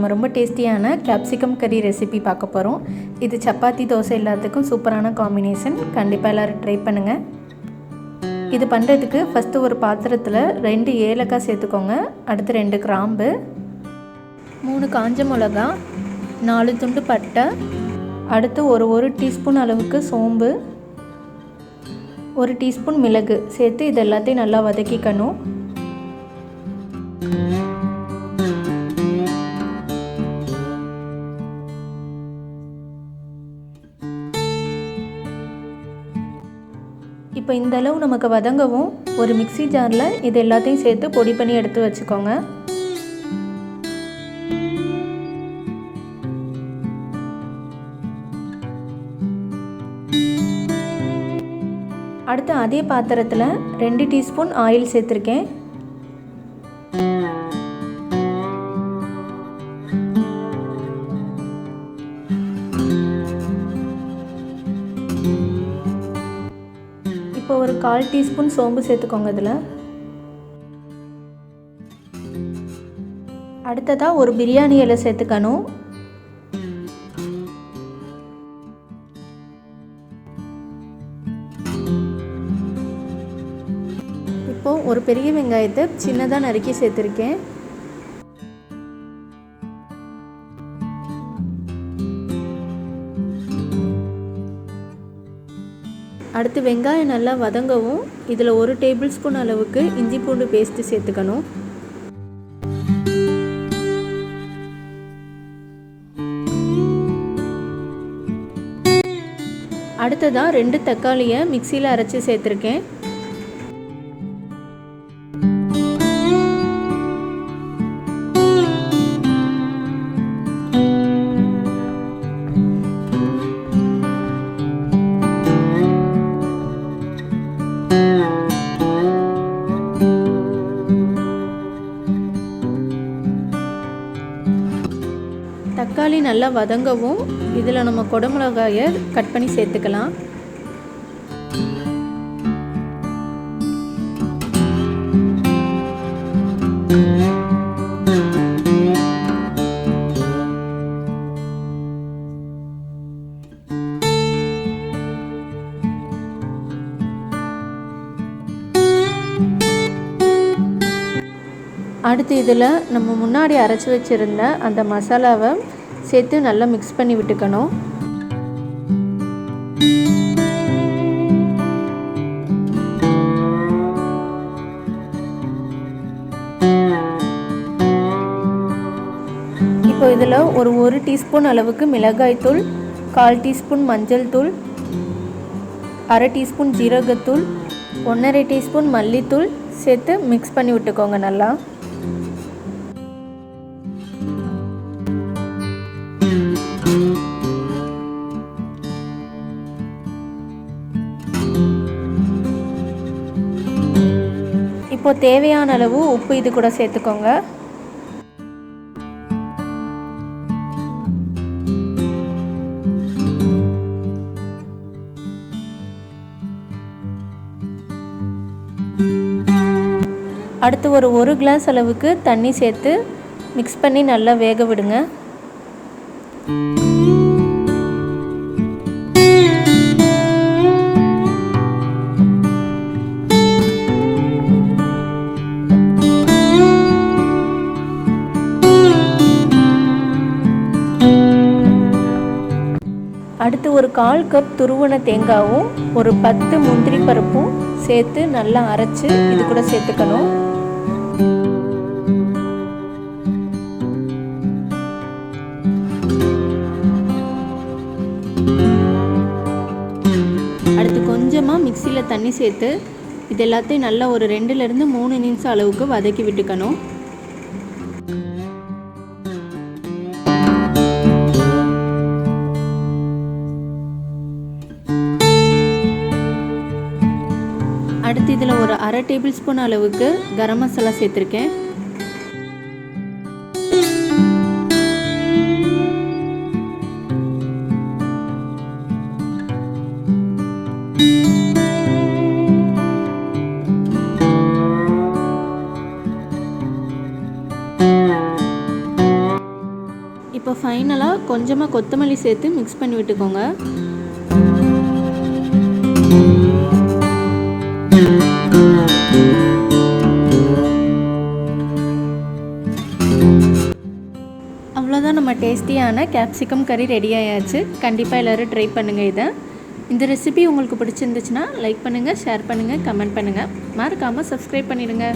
நம்ம ரொம்ப டேஸ்டியான கேப்சிகம் கறி ரெசிபி பார்க்க போகிறோம். இது சப்பாத்தி தோசை எல்லாத்துக்கும் சூப்பரான காம்பினேஷன். கண்டிப்பாக எல்லோரும் ட்ரை பண்ணுங்கள். இது பண்ணுறதுக்கு ஃபஸ்ட்டு ஒரு பாத்திரத்தில் 2 ஏலக்காய் சேர்த்துக்கோங்க. அடுத்து 2 கிராம்பு, 3 காஞ்ச மிளகா, 4 துண்டு பட்டை, அடுத்து ஒரு டீஸ்பூன் அளவுக்கு சோம்பு, 1 டீஸ்பூன் மிளகு சேர்த்து இது எல்லாத்தையும் நல்லா வதக்கிக்கணும். இப்போ இந்த அளவு நமக்கு வதங்கவும் ஒரு மிக்ஸி ஜாரில் இது எல்லாத்தையும் சேர்த்து பொடி பண்ணி எடுத்து வச்சுக்கோங்க. அடுத்து அதே பாத்திரத்தில் 2 டீஸ்பூன் ஆயில் சேர்த்துருக்கேன். இப்போ ஒரு 1/4 டீஸ்பூன் சோம்பு சேர்த்துக்கோங்க. இதில் அடுத்ததாக ஒரு பிரியாணி இலை சேர்த்துக்கணும். இப்போது ஒரு பெரிய வெங்காயத்தை சின்னதாக நறுக்கி சேர்த்துருக்கேன். அடுத்து வெங்காயம் நல்லா வதங்கவும் இதில் 1 டேபிள் ஸ்பூன் அளவுக்கு இஞ்சி பூண்டு பேஸ்ட்டு சேர்த்துக்கணும். அடுத்ததாக 2 தக்காளியை மிக்சியில் அரைச்சி சேர்த்துருக்கேன். தக்காளி நல்லா வதங்கவும் இதில் நம்ம குடமிளகாயை கட் பண்ணி சேர்த்துக்கலாம். அடுத்து இதில் நம்ம முன்னாடி அரைச்சி வச்சுருந்த அந்த மசாலாவை சேர்த்து நல்லா மிக்ஸ் பண்ணி விட்டுக்கணும். இப்போ இதில் ஒரு டீஸ்பூன் அளவுக்கு மிளகாய்த்தூள், 1/4 டீஸ்பூன் மஞ்சள் தூள், 1/2 டீஸ்பூன் ஜீரகத்தூள், 1/2 டீஸ்பூன் மல்லித்தூள் சேர்த்து மிக்ஸ் பண்ணி விட்டுக்கோங்க நல்லா. இப்போ தேவையான அளவு உப்பு இது கூட சேர்த்துக்கோங்க. அடுத்து ஒரு கிளாஸ் அளவுக்கு தண்ணி சேர்த்து மிக்ஸ் பண்ணி நல்லா வேக விடுங்க. அடுத்து ஒரு 1/4 கப் துருவன தேங்காவும் 10 முந்திரி பருப்பும் சேர்த்து நல்லா அரைச்சி இது கூட சேர்த்துக்கணும். அடுத்து கொஞ்சமாக மிக்சியில் தண்ணி சேர்த்து இது எல்லாத்தையும் நல்லா ஒரு 2லேருந்து 3 நிமிஷம் அளவுக்கு வதக்கி விட்டுக்கணும். அடுத்து இதில் ஒரு 1/2 டேபிள் ஸ்பூன் அளவுக்கு கரம் மசாலா சேர்த்துருக்கேன். இப்போ ஃபைனலாக கொஞ்சமாக கொத்தமல்லி சேர்த்து மிக்ஸ் பண்ணி விட்டுக்கோங்க. அவ்வளோதான், நம்ம டேஸ்டியான கேப்சிகம் கறி ரெடி ஆயாச்சு. கண்டிப்பாக எல்லோரும் ட்ரை பண்ணுங்கள் இதை. இந்த ரெசிபி உங்களுக்கு பிடிச்சிருந்துச்சுன்னா லைக் பண்ணுங்கள், ஷேர் பண்ணுங்கள், கமெண்ட் பண்ணுங்கள். மறக்காமல் சப்ஸ்கிரைப் பண்ணிடுங்க.